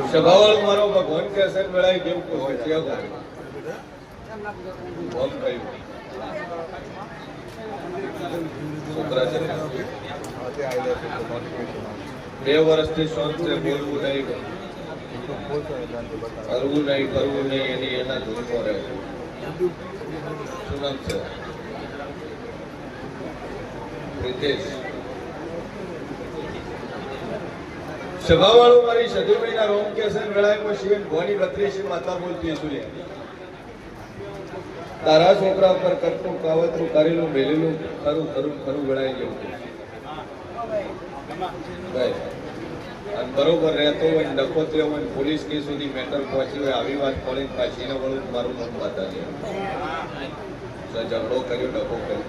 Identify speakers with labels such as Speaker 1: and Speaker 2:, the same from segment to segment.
Speaker 1: સભાવાળો મારો ભગવાન કે અસર વેળાએ કેવું કહે છે છોકરા છે 2 વર્ષથી શોખ છે બોલવું નહીં કરવું નહીં એની એના ધૂળમાં રહે શું નામ છે પ્રિતેશ સભાવાળો મારી સદુભાઈના રોમ કેસન વેળામાં શિવન ભવાની 32 માતા બોલતી સુરે તારા છોકરા પર કરતું કાવતરું કરેલું મેલેલું ખરું ખરું ખરું વેળાઈ જેવું અને બરોબર રહેતો હોય ડખો થયો હોય પોલીસ કેસ સુધી મેટર પહોંચી હોય આવી વાત પડે પાછી એના વળું મારું નામ બતાવી ઝઘડો કર્યો ડખો કર્યો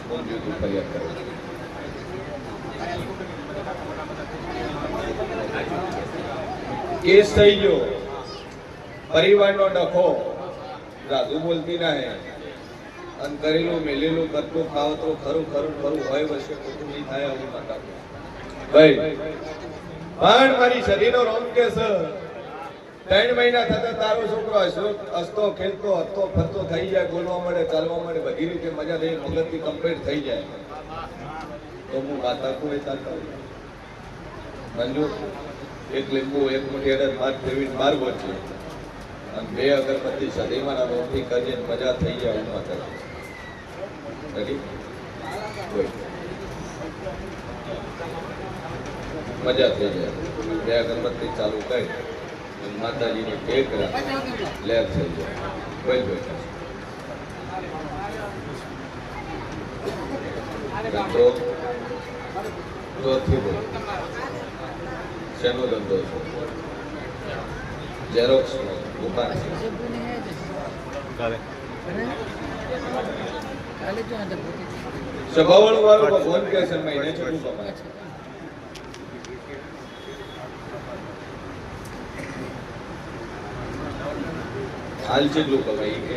Speaker 1: કોણ જોયું ફરિયાદ કરે કેસ થઈ ગયો પરિવારનો ડખો જાદુ બોલતી ના હે અને કરેલું મેલેલું કરતું ખાવતું ખરું ખરું ખરું હોય વચ્ચે ખોટું નહીં થાય આવું માતા ભાઈ પણ મારી શરીરનો રોમ કેસ 3 મહિના થતા તારો છોકરો હસતો ખેલતો હરતો ફરતો થઈ જાય બોલવા મળે ચાલવા મળે બધી રીતે મજા થઈ મગજથી કમ્પ્લીટ થઈ જાય તો હું માતા કોઈ તાતા મંજૂર એક લીંબુ એક મુઠ્ઠી અડદ માર ફેરવીને માર બોલશે અને 2 અગરબત્તી સદીમાના રોટલી કરીને મજા થઈ જાય હું માતા રેડી મજા થઈ જાય 2 અગરબત્તી ચાલુ કરી માતાજીની ટેક લેર થઈ જાય બોલ બોલ ધંધો જોરથી બોલ શેનો ધંધો છે ઝેરોક્સ દુકાન સભાવાળું વાળો ભગવાન કે છે મહિને છોડું કમાય હાલ જેટલું કમાય કે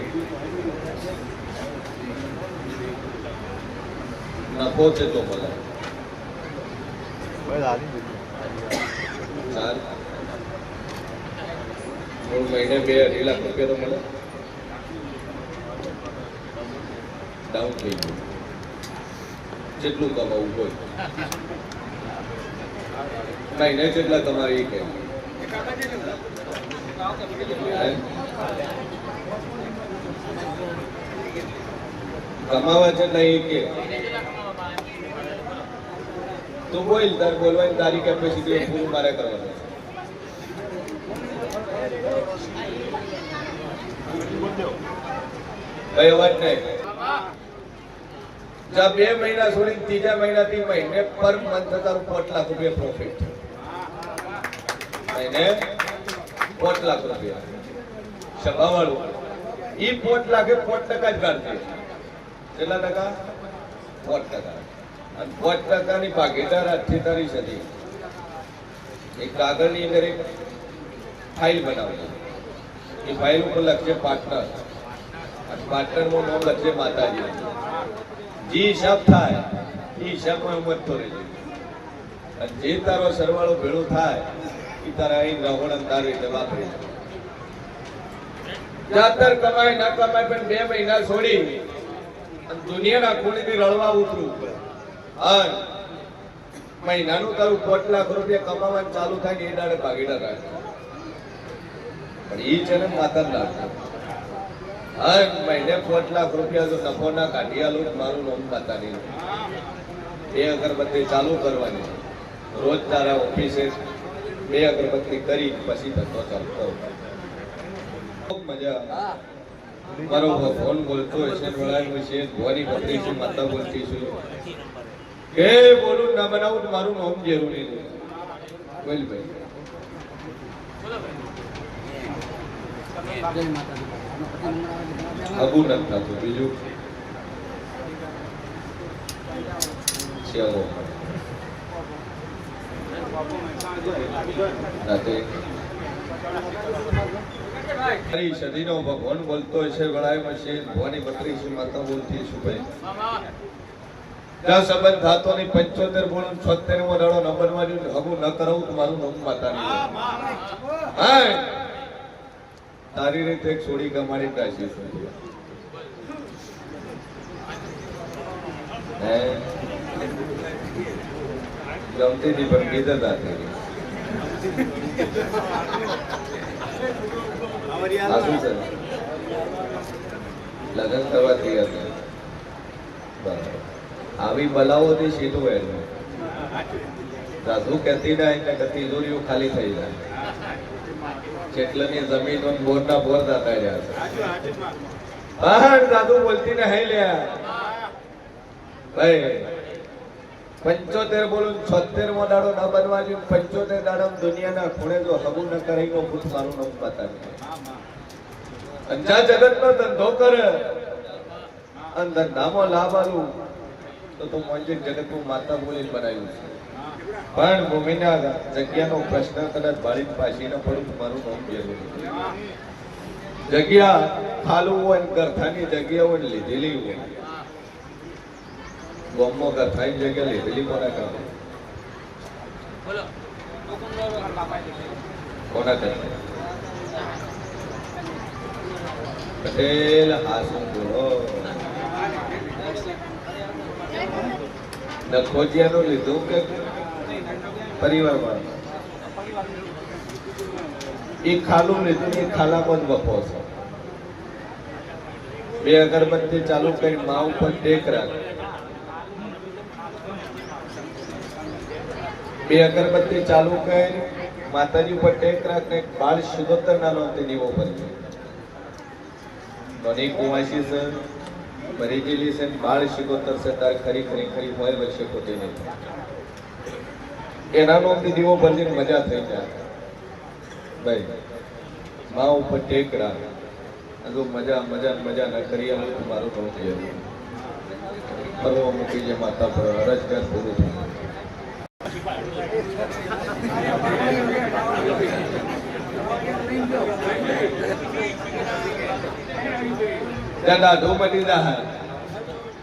Speaker 1: નફો જેટલો મળે ચાલ મહિને 2-2.5 લાખ રૂપિયા તો મળે ડાઉન થઈ ગયું જેટલું કમાવું કોઈ મહિને જેટલા તમારે એ કે કમાવા જેટલા એ કે તું બોલ તાર બોલવાની તારી કેપેસિટી પૂરું મારે કરવાનું કઈ અવાજ નહીં જા 2 મહિના છોડી 3જા મહિનાથી મહિને પર મંથ તારું 5 લાખ રૂપિયા પ્રોફિટ મહિને 5 લાખ રૂપિયા સભાવાળું ઈ 5 લાખે 5% જ કાઢશે કેટલા ટકા 5% અને 5%ની ભાગીદાર આજથી તારી સદી એક કાગળની અંદર એક ફાઇલ બનાવજો એ ફાઇલ ઉપર લખશે પાર્ટનર અને પાર્ટનરનું નામ લખશે માતાજી જે હિસાબ થાય એ હિસાબમાં ઉમરતો રહેજો અને જે તારો સરવાળો ભેળો થાય એ તારા અહીં રાવણ અંધાર એટલે વાપરી જાતર કમાય ના કમાય પણ 2 મહિના છોડી અને દુનિયાના ખૂણેથી રળવા ઉતરું અને મહિનાનું તારું 5 લાખ રૂપિયા કમાવાનું ચાલુ થાય કે એ દાડે ભાગીદાર રાખે પણ એ છે ને માતા રાખે હર મહિને 5 લાખ રૂપિયા જો નફો ના કાઢી આલું મારું નામ માતાની 2 અગરબત્તી ચાલુ કરવાની રોજ તારા ઓફિસે 2 અગરબત્તી કરી પછી ધંધો ચાલુ કરો ખૂબ મજા મારો ફોન બોલતો હશે વળાય છે ભવાની 32 માતા બોલતી છું કે બોલું ના બનાવું મારું નામ જરૂરી છે બોલ ભાઈ અબુ નથી થતું બીજું શ્યામો રાતે તારી સદીનો ભગવાન બોલતો હશે ગળામાં છે ભવાની બત્રીસ માતા બોલતી શું ભાઈ જ્યાં સંબંધ થાતો નહીં 75 બોલું 76 માં દાડો નંબર માં હગું ન કરાવું તો મારું નામ માતાની હા તારી રીતે એક છોડી કમારી કાશી ગમતી હતી પણ કીધા હતા શું છે લગ્ન કરવા તૈયાર બરાબર આવી બલાઓથી સીધું એનું સાસુ કહેતી ના એટલે કે તિજોરીઓ ખાલી થઈ જાય જેટલાની જમીનો બોરના બોર થતા રહ્યા બહાર સાસુ બોલતી ને હઈ લ્યા ભાઈ 75 બોલું 76 મો દાડો ના બનવા જોઈએ 75 દાડા દુનિયાના ખૂણે જો હગું ન કરે નો પુત મારું નામ બતાવે અંજા જગત નો ધંધો કરે અંદર નામો લાભ આલું તો તું મંજિર જગત નું માતા બોલી બનાવ્યું છે પણ ભૂમિના જગ્યાનો પ્રશ્ન કદાચ બાળી પાછી ન પડું મારું નામ જરૂરી જગ્યા ખાલું હોય ગરથાની જગ્યા હોય લીધેલી હોય ગોમો ગરથાની જગ્યા લીધેલી કોના કામ કોના કરે પટેલ હાસુ બોલો નખોજિયાનું લીધું કે પરિવારમાં એ ખાલું લીધું એ ખાલામાં જ વપો છો બે અગરબત્તી ચાલુ કરી મા ઉપર ટેક રાખ બે અગરબત્તી ચાલુ કરી માતાજી ઉપર ટેક રાખ ને બાળ સુગોતર નાનો દીવો પર નોની કુવાસી છે મરી ગયેલી છે બાળ શિકોતર છે તાર ખરી હોય વર્ષે ખોટી નહીં એના નો દીવો ભરીને મજા થઈ જાય ભાઈ મા ઉપર ટેક રાખ જો મજા ન કરી આવું તો મારું કામ થયું ફરવા મૂકી જે માતા પર અરજગાર પૂરું થયું દાદો મટી જાય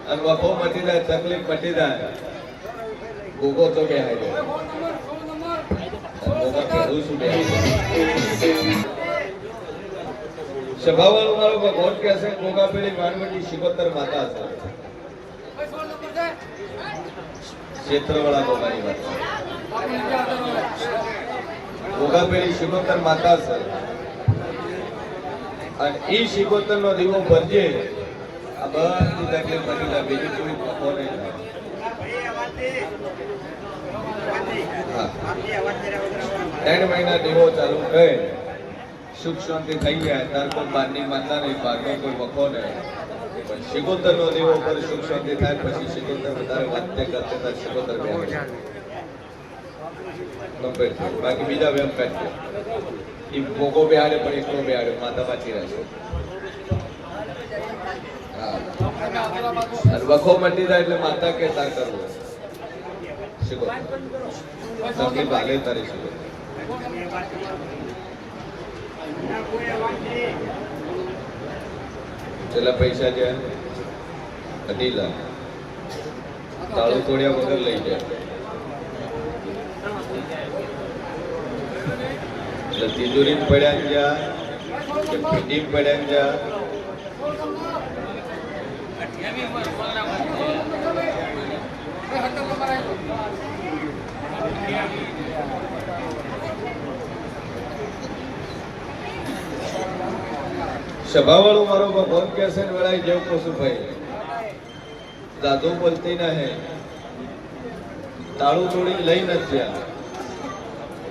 Speaker 1: અને વફો મટી જાય તકલીફ મટી જાય ગોગો તો બે હાઈ જાય શું બે સભાવાળો મારો ભગવાન કહે છે ગોગા પેલી માનવટી શિકોતર માતા છે ક્ષેત્રવાળા ગોગાની વાત ગોગા પેલી શિકોતર માતા છે અને એ શિકોતર નો દીવો ભરજે આ બધી તકલીફ બની જાય બીજું કોઈ પકો નહીં થાય 3 મહિના દીવો ચાલુ કરે સુખ શાંતિ થઈ જાય ત્યાર કોઈ બહારની માતા નહીં બહારનો કોઈ વખો નહીં પણ શિકોતર નો દીવો પર સુખ શાંતિ થાય પછી શિકોતર વધારે વાતે કરતે ત્યારે શિકોતર બાકી બીજા વેમ કાઢશે એ ભોગો બેહાડે પણ એકલો બેહાડે માતા પાછી રહેશે વખો મટી જાય એટલે માતા કે તાર કરવું શીખો તમને ભાલે તારી શીખો પેલા પૈસા જાય અઢી લાખ તાળું તોડ્યા વગર લઈ જાય તિજોરી પડ્યા ગયા કે પેટી પડ્યા ગયા સભાવાળો મારો ભગવાન કે છે ને વેળાઈ જેવું કશું ભાઈ દાદો બોલતી ના હે તાળું તોડી લઈ નથી ગયા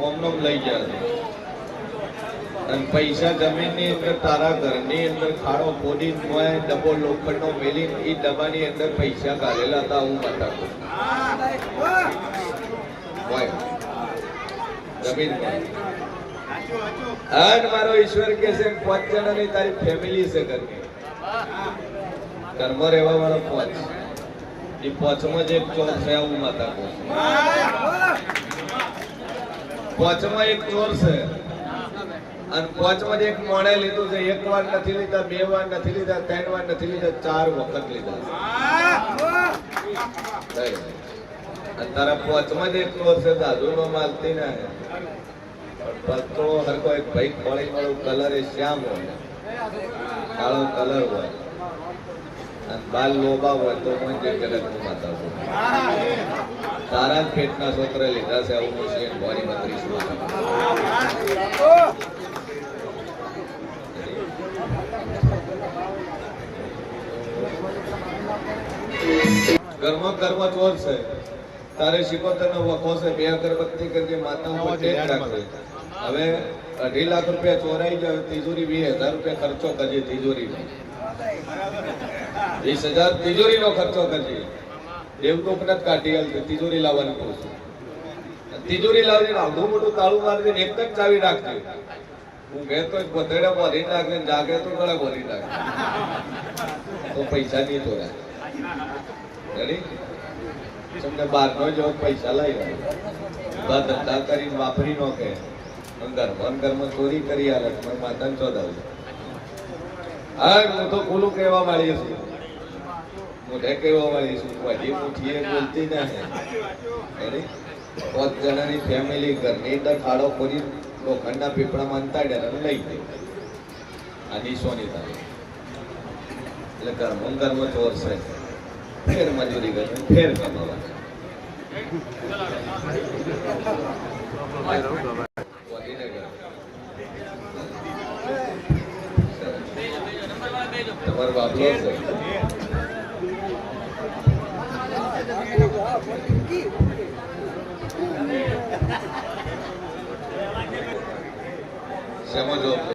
Speaker 1: ઓમનોમ લઈ ગયા અને પૈસા જમીન ની અંદર તારા ઘરની અંદર ખાડો ખોદી ડબ્બો લોખંડનો મેલી એ ડબ્બાની અંદર પૈસા ગાલેલા હતા હું બતાવું જમીન અને મારો ઈશ્વર કે છે 5 જણાની તારી ફેમિલી છે ઘરમાં રહેવા વાળો 5 એ 5માં જ એક ચોર છે હું માતા કહું 5માં એક ચોર છે અને પોચમાં એક મોણે લીધું છે, એક વાર નથી લીધા, બે વાર નથી લીધા, ત્રણ વાર નથી લીધા, 4 વખત લીધા છે. તારા પોચમાં જ એટલો છે, દાદુ નો માલતી ના પત્તો હરકો એક ભાઈ ખોળી વાળું કલર એ શ્યામ હોય, કાળો કલર હોય અને બાલ લોબા હોય તો પણ જે જગત નું માતા છે. તારા જ પેટના છોકરે લીધા છે આવું છે ભોરી 32 ઘરમાં ચોર છે, તારે 76 નો વખો છે, 2 અગરબત્તી કરજે, માતા ઉપર ટેક રાખજે. હવે 2.5 લાખ રૂપિયા ચોરાઈ જાય, તિજોરી 20,000 રૂપિયા ખર્ચો કરજે, તિજોરીમાં 20,000 તિજોરીનો ખર્ચો કરજે. દેવદૂત નથી કાઢી હાલશે, તિજોરી લાવવાનું કહું છું. તિજોરી લાવજે, આવડું મોટું તાળું મારજે, એક જ ચાવી રાખજે. હું કહેતો પતેડા ભરી નાખે, જાગે તો ગળા ભરી નાખે, તો પૈસા નહીં ચોરાય. તમને 12 જેવો પૈસા લઈ રહ્યા, ધંધા કરીને વાપરી નો કે ઘરમાં ચોરી કરી હાલત માતાને ચોદાવું. હા, હું તો ખુલ્લું કહેવા વાળી છું, મોઢે કહેવા વાળી છું, વધી પૂછીએ બોલતી ના હે. 5 જણાની ફેમિલી ઘરની અંદર ખાડો ખોરી લોખંડના પીપળામાં અંતાડ્યા લઈ ગઈ. આ નિશોની તારી એટલે ઘરમાં ચોર છે, ફેર મજૂરી કરે, ફેર કમાવા. તમારો બાપલો છે. શેમાં જોબ